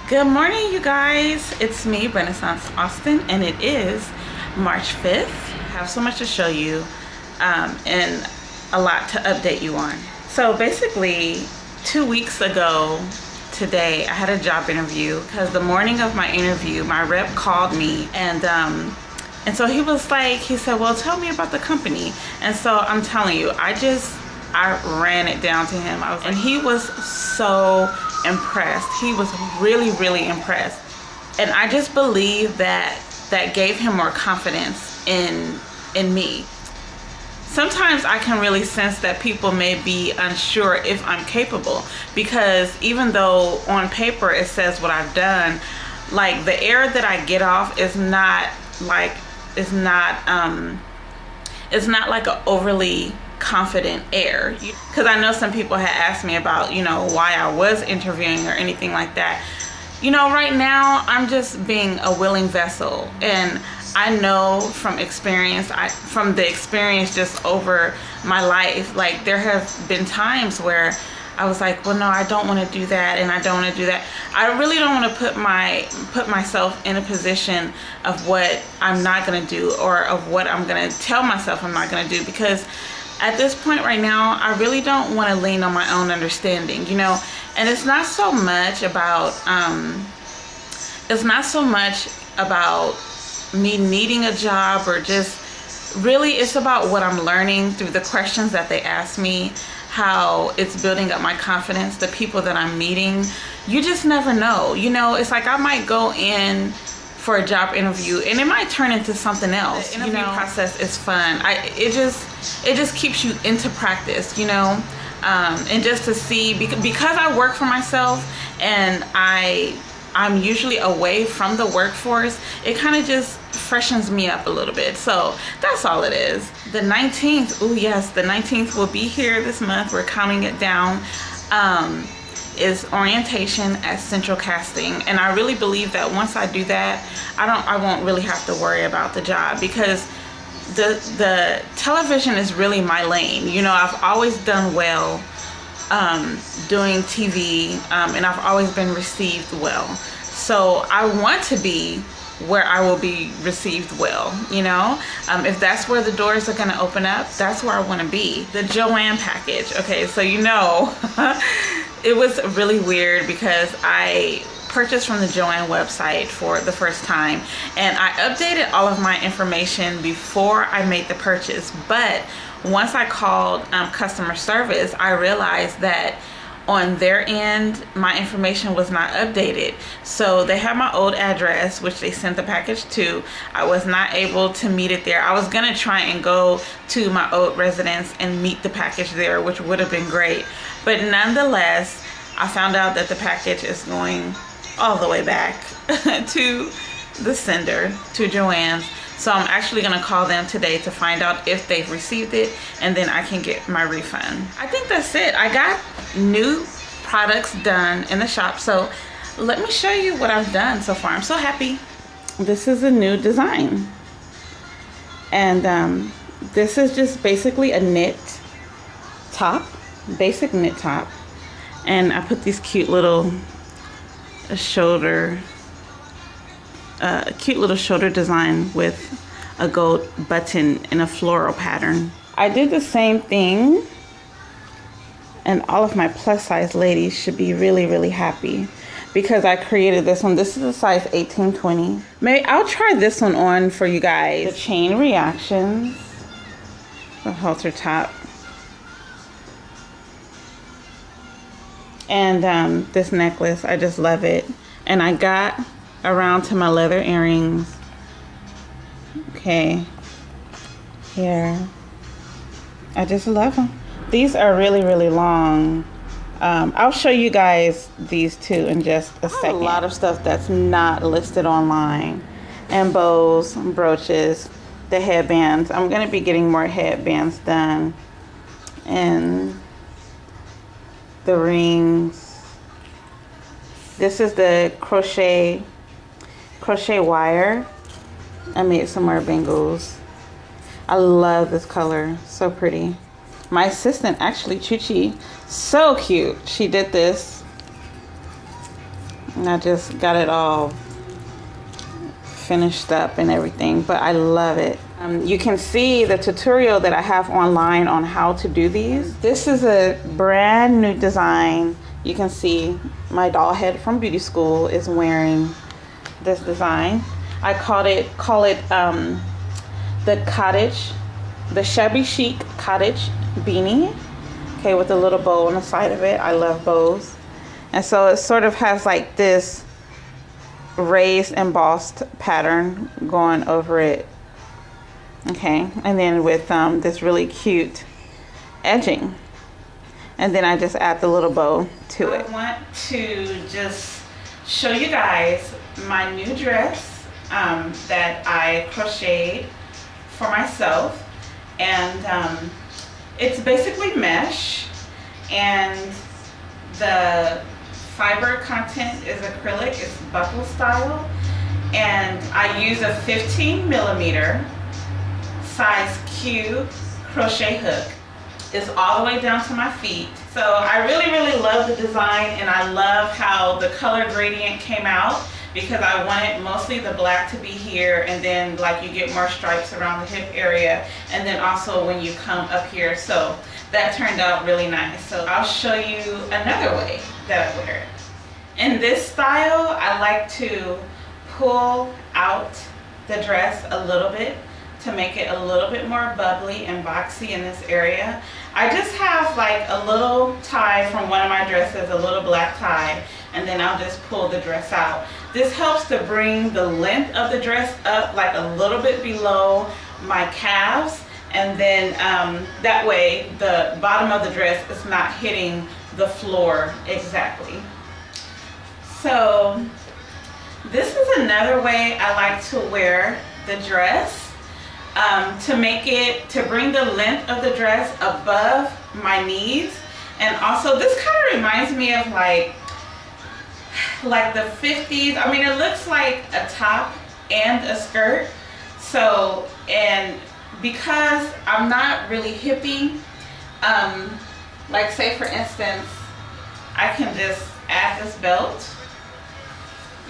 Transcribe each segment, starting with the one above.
Good morning, you guys. It's me, Renaissance Austin, and it is March 5th. I have so much to show you and a lot to update you on. So basically, 2 weeks ago today, I had a job interview because the morning of my interview, my rep called me and so he said, well, tell me about the company. And so I'm telling you, I ran it down to him. And he was so impressed. He was really, really impressed. And I just believe that gave him more confidence in me. Sometimes I can really sense that people may be unsure if I'm capable, because even though on paper it says what I've done, like the air that I get off is not like an overly confident air. Because I know some people had asked me about, why I was interviewing or anything like that. Right now I'm just being a willing vessel, and I know from the experience just over my life, like there have been times where I was like, well, no, I don't want to do that, and I don't want to do that. I really don't want to put myself in a position of what I'm not going to do, or of what I'm going to tell myself I'm not going to do, because at this point right now, I really don't want to lean on my own understanding, and it's not so much about me needing a job, or just really it's about what I'm learning through the questions that they ask me, how it's building up my confidence, the people that I'm meeting. You just never know. It's like I might go in for a job interview and it might turn into something else. The interview process is fun. It just keeps you into practice, and just to see, because I work for myself and I'm usually away from the workforce, it kind of just freshens me up a little bit. So that's all it is. The 19th, oh yes, the 19th will be here this month. We're counting it down. Is orientation at Central Casting, and I really believe that once I do that, I won't really have to worry about the job, because the television is really my lane. I've always done well doing TV, and I've always been received well. So I want to be where I will be received well, if that's where the doors are going to open up, that's where I want to be. The Joann package. Okay, so it was really weird because I purchased from the Joann website for the first time, and I updated all of my information before I made the purchase. But once I called customer service, I realized that on their end, my information was not updated. So they have my old address, which they sent the package to. I was not able to meet it there. I was gonna try and go to my old residence and meet the package there, which would have been great. But nonetheless, I found out that the package is going all the way back to the sender, to Joann's. So I'm actually gonna call them today to find out if they've received it, and then I can get my refund. I think that's it. I got new products done in the shop, so let me show you what I've done so far. I'm so happy. This is a new design, and this is just basically a knit top, basic knit top, and I put these cute little shoulder design with a gold button in a floral pattern. I did the same thing, and all of my plus size ladies should be really, really happy because I created this one. This is a size 18-20. Maybe I'll try this one on for you guys. The chain reactions, the halter top, and this necklace. I just love it. And I got around to my leather earrings. Okay, here. I just love them. These are really, really long. I'll show you guys these two in just a second. A lot of stuff that's not listed online. And bows, brooches, the headbands. I'm gonna be getting more headbands done. And the rings. This is the crochet wire. I made some more bangles. I love this color, so pretty. My assistant, actually, Chuchi, so cute. She did this And I just got it all finished up and everything, but I love it. You can see the tutorial that I have online on how to do these. This is a brand new design. You can see my doll head from beauty school is wearing this design. I call it the shabby chic cottage beanie, okay, with a little bow on the side of it. I love bows. And so it sort of has like this raised embossed pattern going over it, okay, and then with this really cute edging, and then I just add the little bow to it. I want to just show you guys my new dress that I crocheted for myself, and it's basically mesh, and the fiber content is acrylic. It's buckle style, and I use a 15mm size Q crochet hook. It's all the way down to my feet. So I really love the design, and I love how the color gradient came out, because I wanted mostly the black to be here, and then like you get more stripes around the hip area, and then also when you come up here. So that turned out really nice. So I'll show you another way that I wear it. In this style, I like to pull out the dress a little bit to make it a little bit more bubbly and boxy in this area. I just have like a little tie from one of my dresses, a little black tie, and then I'll just pull the dress out. This helps to bring the length of the dress up like a little bit below my calves, and then that way the bottom of the dress is not hitting the floor exactly. So this is another way I like to wear the dress, to bring the length of the dress above my knees. And also this kind of reminds me of like the 50s. I mean, it looks like a top and a skirt. So, and because I'm not really hippie, like say for instance, I can just add this belt,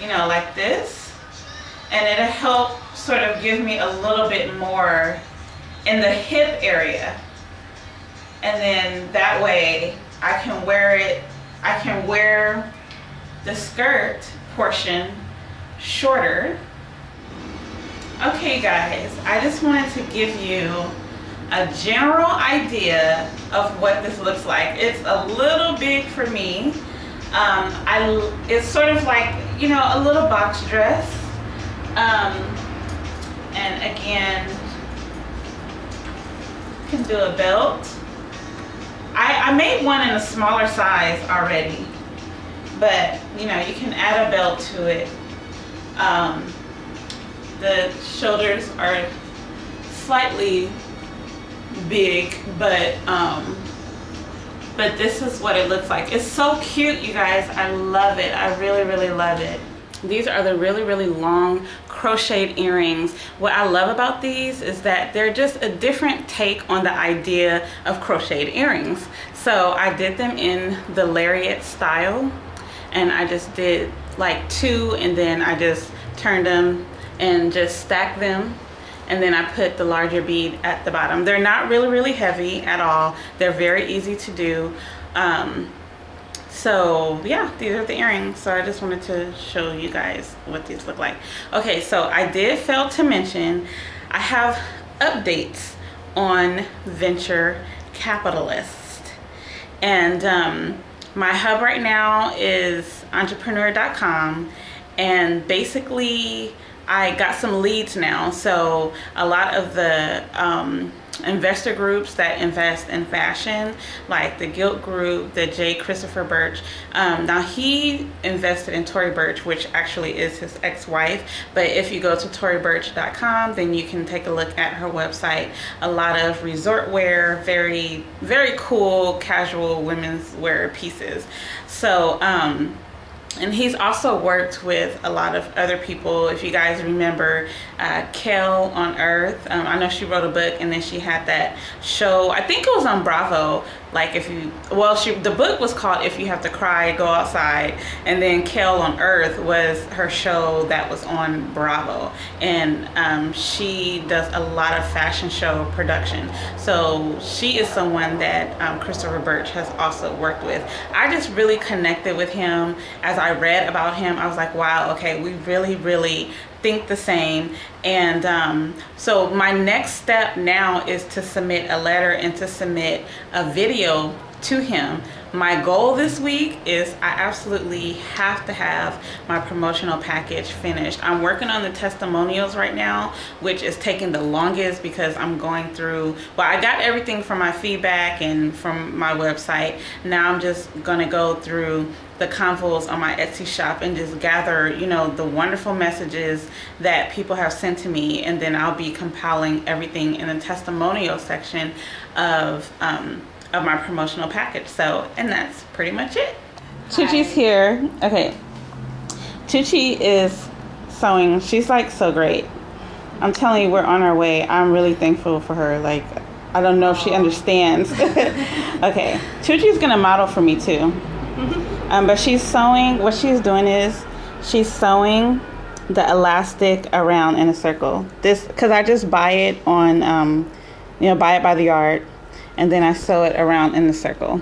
you know, like this, and it'll help sort of give me a little bit more in the hip area, and then that way I can wear it, I can wear the skirt portion shorter. Okay guys, I just wanted to give you a general idea of what this looks like. It's a little big for me. It's sort of like, you know, a little box dress. And again, you can do a belt. I made one in a smaller size already, but you know, you can add a belt to it. The shoulders are slightly big, but this is what it looks like. It's so cute, you guys. I love it. I really love it. These are the really long crocheted earrings. What I love about these is that they're just a different take on the idea of crocheted earrings. So I did them in the lariat style, and I just did like 2, and then I just turned them and just stacked them, and then I put the larger bead at the bottom. They're not really heavy at all. They're very easy to do. So yeah, these are the earrings. So I just wanted to show you guys what these look like. Okay, so I did fail to mention, I have updates on Venture Capitalist. And my hub right now is entrepreneur.com, and basically I got some leads now. So a lot of the investor groups that invest in fashion, like the Gilt Group, the J. Christopher Birch. Now he invested in Tory Burch, which actually is his ex-wife. But if you go to torybirch.com, then you can take a look at her website. A lot of resort wear, very cool casual women's wear pieces. So and he's also worked with a lot of other people. If you guys remember Kel on Earth, I know she wrote a book, and then she had that show, I think it was on Bravo, like if you, well, the book was called If You Have to Cry, Go Outside, and then Kale on Earth was her show that was on Bravo, and she does a lot of fashion show production. So she is someone that Christopher Birch has also worked with. I just really connected with him. As I read about him, I was like, wow, okay, we really think the same. And so my next step now is to submit a letter and to submit a video to him. My goal this week is I absolutely have to have my promotional package finished. I'm working on the testimonials right now, which is taking the longest because I'm going through, well, I got everything from my feedback and from my website. Now I'm just gonna go through the convos on my Etsy shop and just gather, you know, the wonderful messages that people have sent to me, and then I'll be compiling everything in the testimonial section of my promotional package. So, and that's pretty much it. Tucci's here. Okay, Tucci is sewing. She's like so great. I'm telling you, we're on our way. I'm really thankful for her. Like, I don't know if she understands. Okay, Tucci's gonna model for me too. But she's sewing, what she's doing is she's sewing the elastic around in a circle. This, because I just buy it on, you know, buy it by the yard, and then I sew it around in the circle.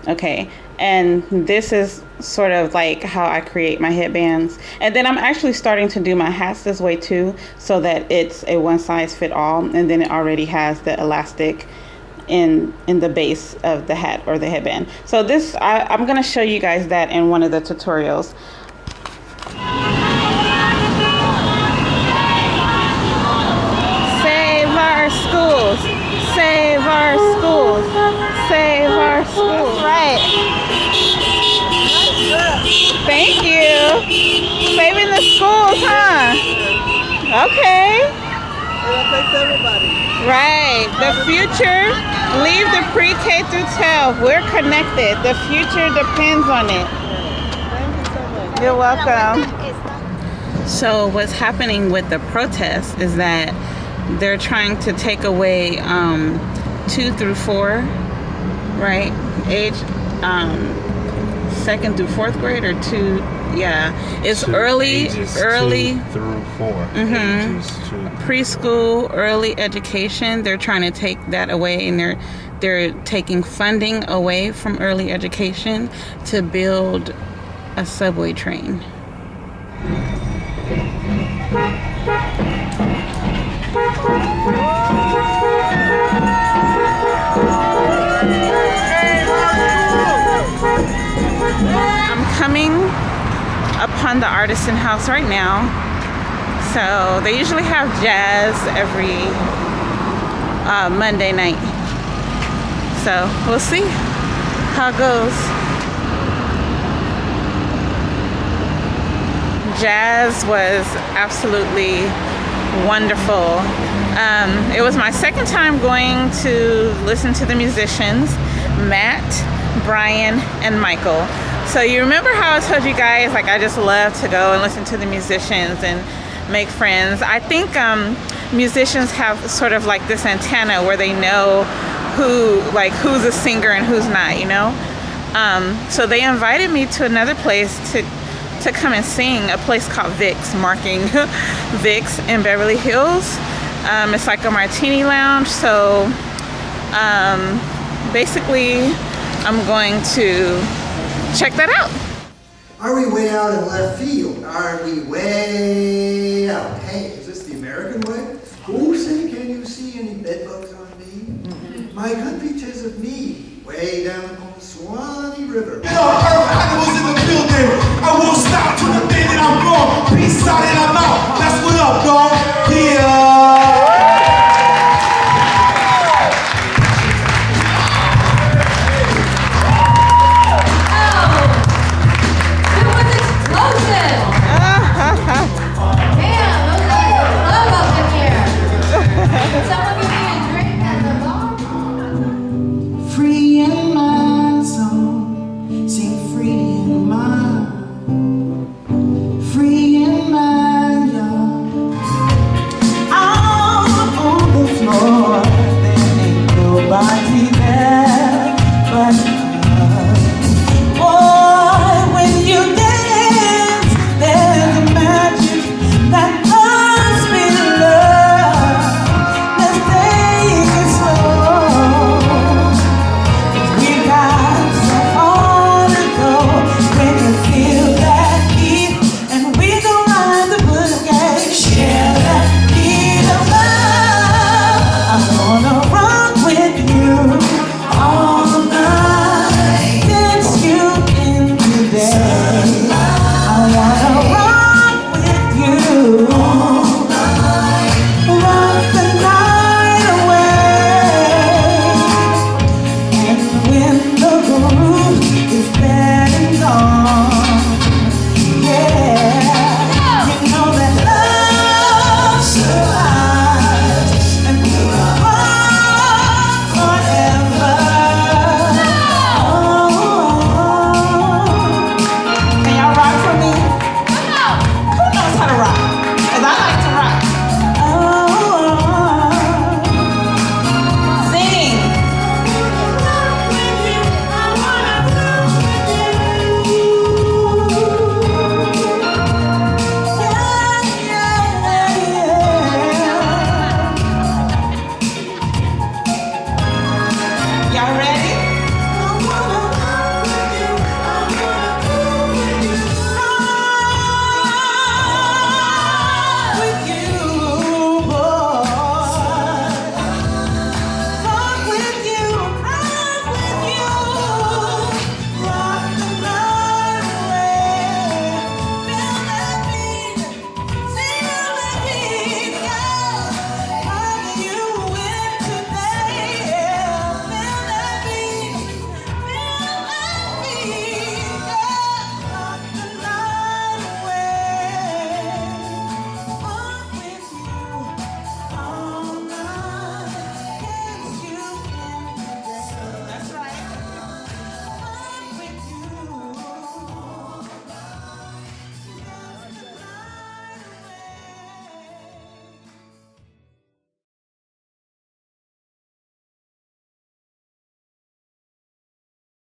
Okay, and this is sort of like how I create my headbands. And then I'm actually starting to do my hats this way too, so that it's a one size fit all, and then it already has the elastic in the base of the hat or the headband. So this, I'm going to show you guys that in one of the tutorials. Save our schools, save our schools, save our schools. Right. Thank you. Saving the schools, huh? Okay. It affects everybody. Right. The future, leave the pre-K through 12. We're connected. The future depends on it. Thank you so much. You're welcome. So what's happening with the protest is that they're trying to take away 2 through 4, right? Age 2nd through 4th grade, or 2. Yeah, it's early 2 through 4. Preschool, early education. They're trying to take that away, and they're taking funding away from early education to build a subway train. I'm coming upon the Artisan House right now. So they usually have jazz every Monday night. So we'll see how it goes. Jazz was absolutely wonderful. It was my second time going to listen to the musicians, Matt, Brian, and Michael. So you remember how I told you guys, like, I just love to go and listen to the musicians and make friends. I think musicians have sort of like this antenna where they know who's a singer and who's not, you know. So they invited me to another place to come and sing, a place called Vic's, marking Vic's in Beverly Hills. It's like a martini lounge. So basically I'm going to check that out. Are we way out in left field? Are we way